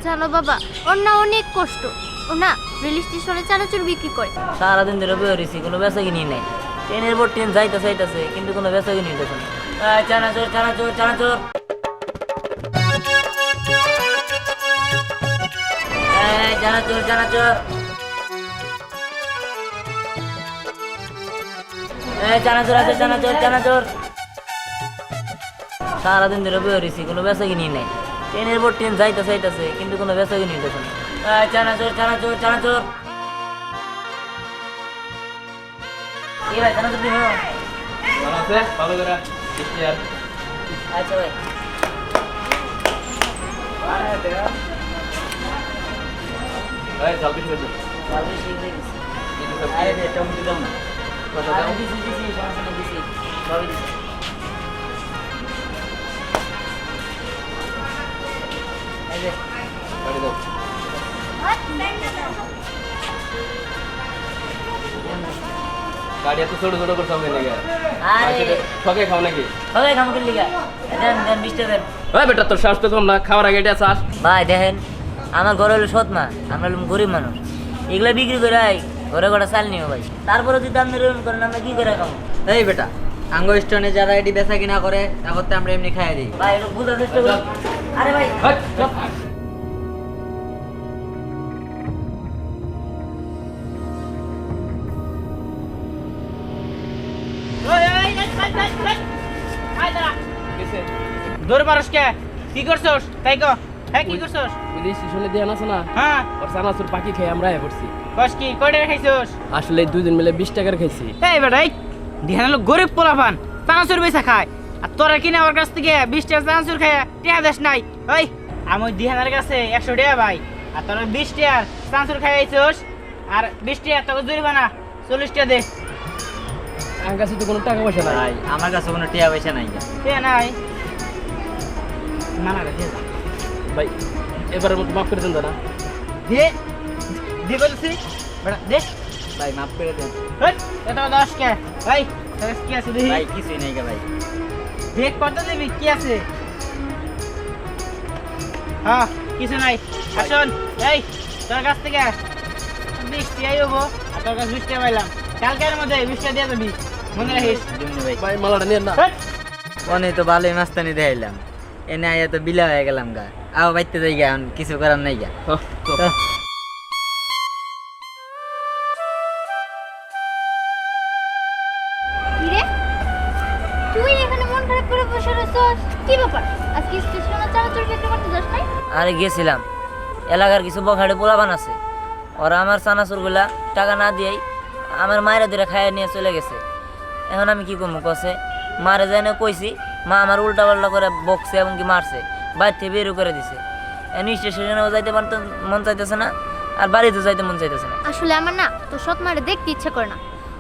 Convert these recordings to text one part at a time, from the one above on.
জানো বাবা, ওর না অনেক কষ্ট। ও না রেল স্টেশনে চানাচুর বিক্রি করে। সারাদিন ধরে বয়ে রয়েছি, কোনো বেচা কিনি নেই। ট্রেনের পর ট্রেন যাইতেছে কিন্তু কোনো বেচা কিনি হইতেছে না। চানাচুর চানাচুর চানাচুর, চানাচুর চানাচুর, চানাচুর আছে, চানাচুর চানাচুর। সারাদিন ধরে বয়ে রয়েছি, কোনো বেচা কিনি নেই। ট্রেনের পর ট্রেন যাইতেছে কিন্তু কোনো বেচা কিনি হইতেছে না। চানাচুর চানাচুর চানাচুর। কি ভাই চানাচুর দিব? আচ্ছা ভাই। গাড়ি এত ছোট ছোট করে সামনে লেগে আরে ঠকে খাও নাকি? হবে খাম কি লিগা? দেন দেন মিষ্টি দেন। ওই বেটা তোর শ্বাস তো কম না, খাওয়ার আগে এটা চাস। ভাই দেখেন, আমার ঘরে হলো সৎ মা, আমরা হলাম গরিব মানুষ। এগুলা বিক্রি করে আই ঘরে ঘরে চাল নিও ভাই। তারপরে যদি দাম নির্মাণ করেন আমরা কি করে খাবো? এই বেটা, আঙ্গ স্টোনে যারা এটি বেচা কিনা করে তারপর তো আমরা এমনি খাইয়ে দিই। ভাই একটু বুঝার চেষ্টা করুন। আরে ভাই হাট, চুপ। কিসে? দৌড় পারস কে? কি করছস? তাই কো। হ্যাঁ কি করছস? ওই স্টেশনে দিয়ে আছে না, হ্যাঁ ওর চানাচুর পাখি খেয়ে আমরা আয়া পড়ছি। কস কি কয়টা খাইছস? আসলে দুইজন মিলে 20 টাকার খাইছি। এই বেটাই ধ্যান লোক গরিব পোলাপান চানাচুর বেচা খায়, আর তোরা কিনা ওর কাছ থেকে 20 টাকা চানাচুর খায় টিয়া দেশ নাই। ওই আমি দিহানের কাছে 100 টাকা ভাই, আর তোরা 20 টাকার চানাচুর খাই আইছস, আর 20 টাকা তোকে জরিমানা 40 টাকা দে। আমার কাছে তো কোনো টাকা পয়সা নাই। ভাই আমার কাছে কোনো টিয়া পয়সা নাই। দে নাই মানা রে দে ভাই এবারের মতো মাফ করে দেন দাদা। দে দে বলছি বেটা দে। ভাই মাফ করে দেন। হট এটা 10 কে ভাই তোর কি আছে দেখি? ভাই কিছুই নাই ভাই। দেখ কত দিবি কি আছে? হ্যাঁ কিছু নাই। আসুন এই তোর কাছ থেকে 20 টাকাই হবো, আর তোর কাছে 20 টাকা পাইলাম। কালকের মধ্যে 20 টাকা দিয়ে দিবি, মনে রাখিস। দিমনি ভাই। ভাই মালাটা নিয়ে না। হট, অনে তো ভালোই মাস্তানি দেখাইলাম, এনে আয়া তো বিলা হয়ে গেলাম গা। আও বাইতে যাই গা, এখন কিছু করার নাই গা। চল। তো কি রে, তুই এখানে মন খারাপ করে বসে রইছস? কি ব্যাপার, আজকে স্টেশনে চানাচুর বিক্রি করতে যাস নাই? আরে গেছিলাম, এলাকার কিছু বখাটে পোলাপান আছে, ওরা আমার চানাচুরগুলা টাকা না দিয়েই আমার মায়েরা ধরে খাইয়ে নিয়ে চলে গেছে। এখন আমি কি করবো কছে? মারে যায় না কইছি, মা আমার উল্টা পাল্টা করে বকছে এবং কি মারছে, বাইর থেকে বেরো করে দিছে। এখন স্টেশনেও যাইতে মন চাইতেছে না, আর বাড়িতে যাইতে মন চাইতেছে না। আসলে আমার না তো সৎ মারে দেখতে ইচ্ছে করে না।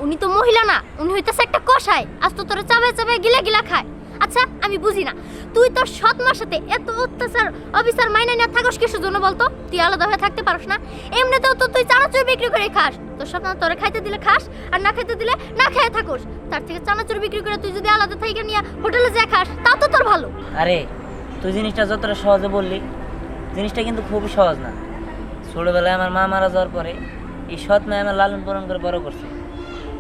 উনি তো মহিলা না, উনি হইতাছে একটা কষাই। আজ তো তোরা চাবে চাবে গিলা গিলা খায়। আচ্ছা আমি বুঝি না, তুই তোর সৎ মার সাথে এত অত্যাচার অবিচার মাইনে না থাকস কিসের জন্য বলতো? তুই আলাদা হয়ে থাকতে পারস না? এমনিতেও তো তুই চানাচুর বিক্রি করে খাস, তোর সৎ মা তোরে খাইতে দিলে খাস, আর না খাইতে দিলে না খেয়ে থাকস। তার থেকে চানাচুর বিক্রি করে তুই যদি আলাদা থেকে নিয়ে হোটেলে যা খাস, তাও তো তোর ভালো। আরে তুই জিনিসটা যতটা সহজে বললি, জিনিসটা কিন্তু খুবই সহজ না। ছোটবেলায় আমার মা মারা যাওয়ার পরে এই সৎ মেয়ে আমার লালন পালন করে বড় করছে।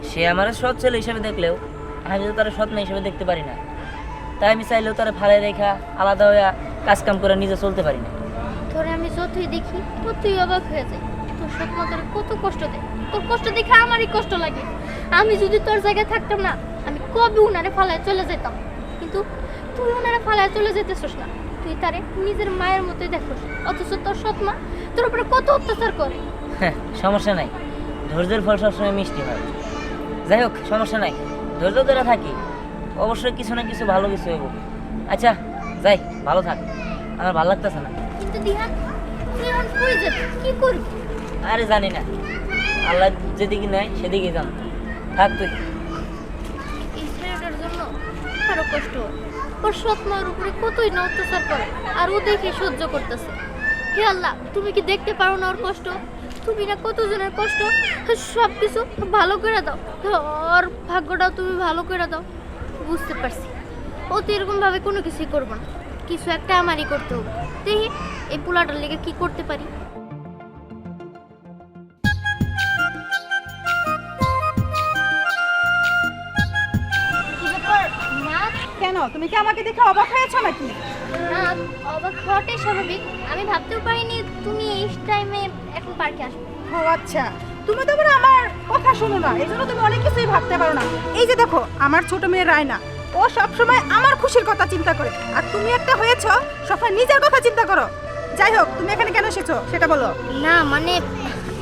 সে আমার সৎ ছেলে হিসেবে দেখলেও আমি তো তার সৎ মেয়ে হিসেবে দেখতে পারি না। তাই আমি চাইলেও তারা ফালাই রেখা আলাদা হয়ে কাজ কাম করে নিজে চলতে পারি না। তোরে আমি যতই দেখি ততই অবাক হয়ে যাই। তোর সৎ মা তোর কত কষ্ট দেয়, তোর কষ্ট দেখে আমারই কষ্ট লাগে। আমি যদি তোর জায়গায় থাকতাম না, আমি কবে উনারে ফালায় চলে যেতাম। কিন্তু তুই উনারে ফালায় চলে যেতেছিস না, তুই তারে নিজের মায়ের মতোই দেখোস, অথচ তোর সৎ মা তোর উপরে কত অত্যাচার করে। হ্যাঁ সমস্যা নাই, ধৈর্যের ফল সবসময় মিষ্টি হয়। যাই হোক সমস্যা নাই, ধৈর্য ধরে থাকি, অবশ্যই কিছু না কিছু ভালো কিছু হইব। আচ্ছা যাই, ভালো থাক, আমার ভালো লাগতেছে না। কিন্তু দিহান, তুই এখন কই যাবি, কি করবি? আরে জানি না, আল্লাহ যেদিকে নেয় সেদিকেই যান। থাক তুই। এই ছেলেটার জন্য আরো কষ্ট হয়। ওর সৎ মায়ের উপরে কতই না অত্যাচার করে, আর ও দেখে সহ্য করতেছে। হে আল্লাহ, তুমি কি দেখতে পারো না ওর কষ্ট? তুমি না কতজনের কষ্ট, সব কিছু ভালো করে দাও। ওর ভাগ্যটাও তুমি ভালো করে দাও। বুঝতে পারছি ও তো এরকম ভাবে কোনো কিছুই করবো না, কিছু একটা আমারই করতে হবে। দেখি এই পোলাটার লেগে কি করতে পারি। কি ব্যাপার মা? কেন তুমি কি আমাকে দেখে অবাক হয়েছো নাকি? না, অবাক হওয়াটাই স্বাভাবিক। আমি ভাবতেও পারিনি তুমি এই টাইমে এখন পার্কে আসবে। ও আচ্ছা, তুমি তো আবার আমার কথা শোনো না, এই জন্য তুমি অনেক কিছুই ভাবতে পারো না। এই যে দেখো আমার ছোট মেয়ে রায়না, ও সবসময় আমার খুশির কথা চিন্তা করে, আর তুমি একটা হয়েছো সবসময় নিজের কথা চিন্তা করো। যাই হোক, তুমি এখানে কেন এসেছো সেটা বলো। না মানে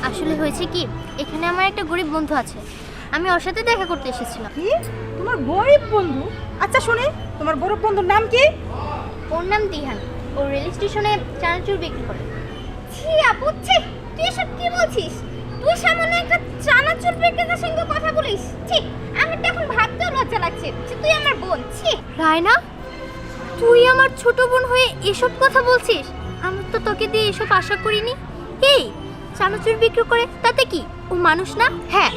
আসলে হয়েছে কি, এখানে আমার একটা গরিব বন্ধু আছে, আমি ওর সাথে দেখা করতে এসেছিলাম। কি তোমার গরিব বন্ধু? আচ্ছা শুনি, তোমার গরিব বন্ধুর নাম কি? ওর নাম দিহান, ও রেল স্টেশনে চানাচুর বিক্রি করে। ছি আপু, ছি, তুই এসব কি বলছিস? তুই সামনে একটা চানাচুর বিক্রেতার সঙ্গে কথা বলিস? ছি, আমার তো এখন ভাবতেও লজ্জা লাগছে যে তুই আমার বোন। ছি রায়না, তুই আমার ছোট বোন হয়ে এসব কথা বলছিস? আমি তো তোকে দিয়ে এসব আশা করিনি। এই চানাচুর বিক্রি করে তাতে কি, ও মানুষ না? হ্যাঁ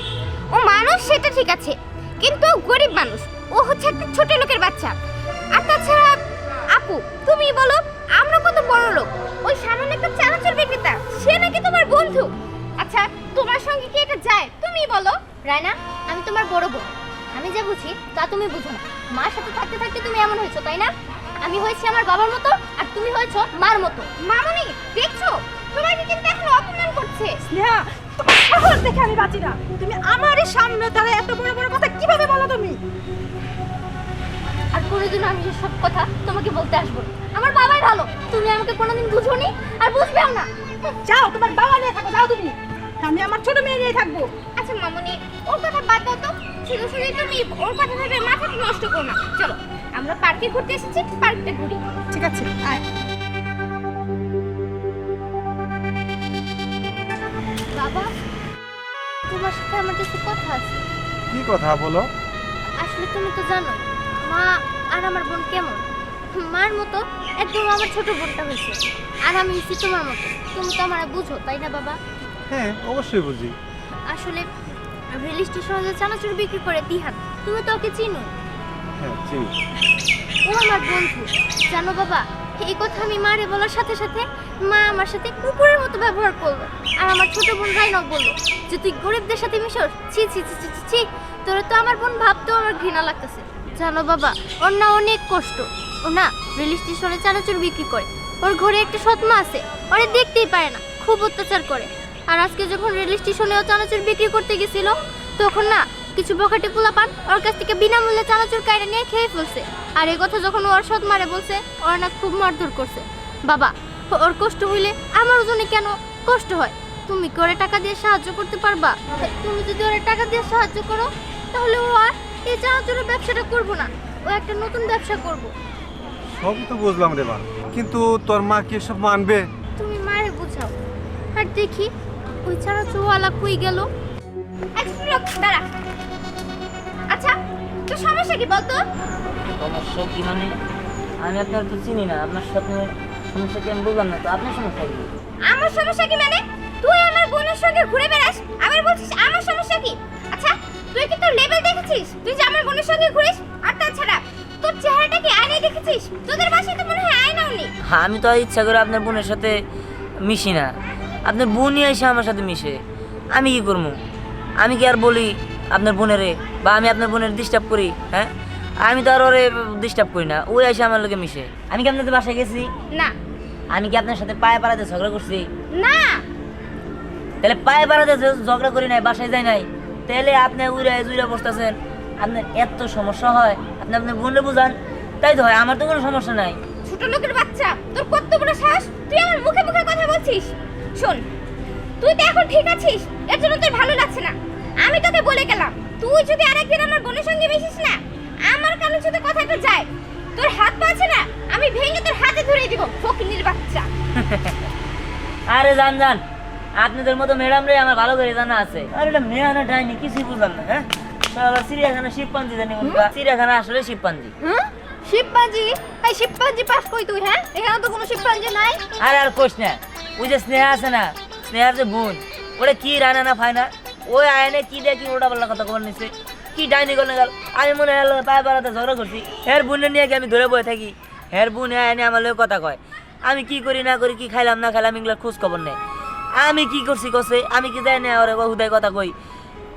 ও মানুষ, সেটা ঠিক আছে, কিন্তু ও গরিব মানুষ, ও হচ্ছে একটা ছোট লোকের বাচ্চা। আর তাছাড়া আপু তুমি বলো, আমরা কত বড় লোক, ওই সামান্য একটা চানাচুর বিক্রেতা সে নাকি তোমার বন্ধু? আচ্ছা তোমার সঙ্গে কি এটা যায় তুমি বলো? রায়না, আমি তোমার বড় বোন, আমি যা বুঝি তা তুমি বুঝো না। মার সাথে থাকতে থাকতে তুমি এমন হয়েছো, তাই না? আমি হয়েছি আমার বাবার মতো আর তুমি হয়েছো মার মতো। মামনি দেখছো, তোমাকে কিন্তু এখন অপমান করছে। স্নেহা, তোমার সাহস দেখে আমি বাঁচি না। তুমি আমারই সামনে দাঁড়িয়ে এত বড় বড় কথা কিভাবে বলো তুমি? আর কোনোদিন আমি এসব কথা তোমাকে বলতে আসবো না। আমার বাবাই ভালো, তুমি আমাকে কোনোদিন বুঝোনি আর বুঝবেও না। যাও, তোমার বাবা নিয়ে থাকো, যাও তুমি, আমি আমার ছোট মেয়ে নিয়ে থাকবো। আচ্ছা মামনি, ওর কথা বাদ দাও তো, শুধু শুধু তুমি ওর কথা ভেবে মাথাটা নষ্ট করো না। চলো আমরা পার্কে ঘুরতে এসেছি, পার্কটা ঘুরি। ঠিক আছে, আয়। বাবা, তোমার সাথে আমার কিছু কথা আছে। কি কথা বলো? আসলে তুমি তো জানো মা আর আমার বোন কেমন। মার মতো একদম আমার ছোট বোনটা হয়েছে, আর আমি হচ্ছি তোমার মতো। তুমি তো আমার বুঝো, তাই না বাবা? হ্যাঁ, অবশ্যই বুঝি। আসলে রেল স্টেশনে যে চানাচুর বিক্রি করে দিহান, তুমি তো ওকে চিনো। হ্যাঁ, চিনি। ও আমার বন্ধু, জানো বাবা, এই কথা আমি মারে বলার সাথে সাথে মা আমার সাথে কুকুরের মতো ব্যবহার করলো। আর আমার ছোট বোন রাইনক বললো যে তুই গরিবদের সাথে মিশস। ছি ছি ছি ছি ছি, তোরা তো আমার বোন ভাবতেও আমার ঘৃণা লাগতেছে। জানো বাবা, ওর না অনেক কষ্ট। ও না রেল স্টেশনে চানাচুর বিক্রি করে, ওর ঘরে একটা সৎমা আছে, ওরে দেখতেই পারে না, খুব অত্যাচার করে। আর আজকে যখন রেল স্টেশনেও চানাচুর বিক্রি করতে গেছিল, তখন না কিছু বখাটে পোলাপান ওর কাছ থেকে বিনামূল্যে চানাচুর কাইটা নিয়ে খেয়ে ফেলছে। আর এই কথা যখন ওর সৎ মারে বলছে, ওর না খুব মারধর করছে। বাবা, ওর কষ্ট হইলে আমার জন্য কেন কষ্ট হয়? তুমি কি ওরে টাকা দিয়ে সাহায্য করতে পারবা? তুমি যদি ওরে টাকা দিয়ে সাহায্য করো, তাহলে ও আর এই চানাচুরের ব্যবসাটা করবো না, ও একটা নতুন ব্যবসা করবো। সবই তো বুঝলাম রে মা, কিন্তু তোর মা কি সব মানবে? তুমি মারে বুঝাও। আর দেখি ওই চানাচুরওয়ালা কই গেল। দাঁড়া, আচ্ছা তোর সমস্যা কি বলতো? সমস্যা কি মানে? আমি আপনার তো চিনি না, আপনার সাথে সমস্যা কি আমি বুঝলাম না তো। আপনার সমস্যা কি? আমার সমস্যা কি মানে? তুই আমার বোনের সঙ্গে ঘুরে বেড়াস, আবার বলছিস আমার সমস্যা কি? আচ্ছা তুই কি তোর লেভেল দেখেছিস? তুই যে আমার বোনের সঙ্গে ঘুরিস? আর তাছাড়া তোর চেহারাটা কি আয়নায় দেখেছিস? তোদের বাসায় তো মনে হয় আয়নাও নেই। হ্যাঁ, আমি তো আর ইচ্ছা করে আপনার বোনের সাথে মিশি না, আপনার বোনই এসে আমার সাথে মিশে। আমি কি করবো? আমি কি আর বলি আপনার বোনেরে, বা আমি আপনার বোনের ডিস্টার্ব করি? হ্যাঁ, আমি তো আর ওরে ডিস্টার্ব করি না, ওই এসে আমার লোকে মিশে। আমি কি আপনাদের বাসায় গেছি? না। আমি কি আপনার সাথে পায়ে পাড়াতে ঝগড়া করছি? না। তাহলে পায়ে পাড়াতে ঝগড়া করি নাই, বাসায় যাই নাই, তাহলে আপনি উড়ে উড়ে বসতেছেন। আপনার এত সমস্যা হয়, আপনি আপনার বোনরে বুঝান, তাই তো হয়। আমার তো কোনো সমস্যা নাই। ছোট লোকের বাচ্চা, তোর কত বড় সাহস, তুই আমার মুখে মুখে কথা বলছিস? শোন, তুই তো এখন ঠিক আছিস, এর জন্য তোর ভালো লাগছে না। আমি তোকে বলে গেলাম, তুই যদি আরেকদিন আমার বোনের সঙ্গে মিশিস না, আমার কানে যদি কথাটা যায়, তোর হাত পা আছে না, আমি ভেঙে তোর হাতে ধরে দিব, ফকিনীর বাচ্চা। আরে জান জান, আপনাদের মতো ম্যাডাম রে আমার ভালো করে জানা আছে। আর এটা মেয়ে না ডাইনি, কিছুই বুঝলাম না। হ্যাঁ, শালা চিড়িয়াখানা শিবপাঞ্জি জানি কোনটা? চিড়িয়াখানা আসলে শিবপাঞ্জি। শিবপাঞ্জি? এই শিবপাঞ্জি পাস কই তুই? হ্যাঁ, এখানে তো কোনো শিবপাঞ্জি নাই। আর কোশ না, ওই যে স্নেহা আছে না, স্নেহার যে বোন, ওটা কি রানা না ফাইনা, ওই আয়নে কি দেখি ওটা বললা কথা কবার নিচ্ছে, কি ডাইনি করলে গেল। আমি মনে হয় পায়ে পাড়াতে ঝগড়া করছি, হের বোনের নিয়ে কি আমি ধরে বয়ে থাকি? হের বোন আয়নে আমার লোক কথা কয়, আমি কি করি না করি, কি খাইলাম না খাইলাম এগুলোর খোঁজ খবর নেই। আমি কি করছি কসে, আমি কি যাই না ওরে হুদায় কথা কই,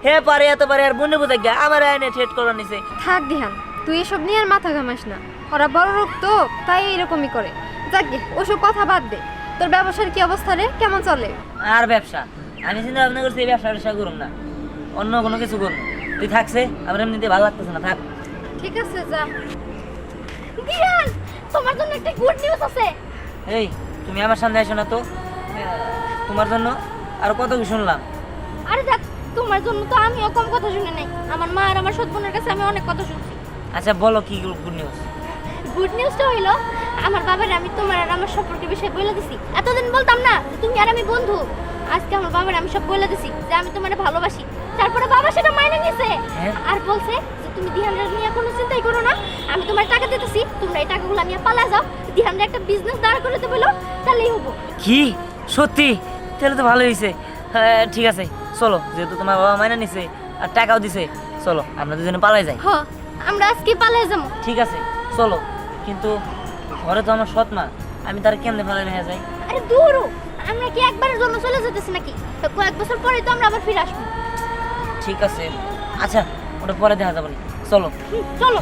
হে পারে এত পারে আর বনে বোঝা গিয়া আমার আইনে ঠেট করার নিছে। থাক দিহান, তুই এসব নিয়ে আর মাথা ঘামাস না। ওরা বড় লোক তো, তাই এরকমই করে। যাক গে, ওসব কথা বাদ দে। তোর ব্যবসার কি অবস্থা রে, কেমন চলে? আর ব্যবসা আমি চিন্তা ভাবনা করছি এই ব্যবসা করুম না, অন্য কোনো কিছু করুন। তুই থাকছে আমার এমনিতে ভালো লাগতেছে না, থাক। ঠিক আছে, যা। দিহান, তোমার জন্য একটা গুড নিউজ আছে। এই তুমি আমার সামনে এসো না তো, তোমার জন্য আর কত কি শুনলাম। আরে দেখ, তোমার জন্য তো আমিও কম কথা শুনে নাই। আমার মা আর আমার সৎ বোনের কাছে আমি অনেক কথা শুনছি। আচ্ছা বলো কি গুড নিউজ। গুড নিউজটা হইলো, আমার বাবার আমি তোমার আর আমার সম্পর্কের বিষয়ে বলে দিছি। এতদিন বলতাম না যে তুমি আর আমি বন্ধু, আজকে আমার বাবার আমি সব বলে দিছি যে আমি তোমারে ভালোবাসি। তারপরে বাবা সেটা মাইনে নিয়েছে হ্যাঁ? আর বলছে যে তুমি দিহানরে নিয়ে কোনো চিন্তাই করো না, আমি তোমার টাকা দিতেছি, তোমরা এই টাকাগুলো নিয়ে পালা যাও, দিহানরে একটা বিজনেস দাঁড় করে দেবো, তাহলেই হবো। কি সত্যি? তাহলে তো ভালো হয়েছে। হ্যাঁ ঠিক আছে, চলো, যেহেতু তোমার বাবা মাইনা নিছে আর টাকাও দিছে, চলো আমরা দুজনে পালাই যাই। হ, আমরা আজকে পালাই যাবো। ঠিক আছে চলো, কিন্তু ঘরে তো আমার সৎ মা, আমি তার কেমনে পালাই নিয়ে যাই? আরে দূরও, আমরা কি একবারের জন্য চলে যেতেছি নাকি? তো কয়েক বছর পরে তো আমরা আবার ফিরে আসবো। ঠিক আছে, আচ্ছা ওটা পরে দেখা যাবে না, চলো। চলো।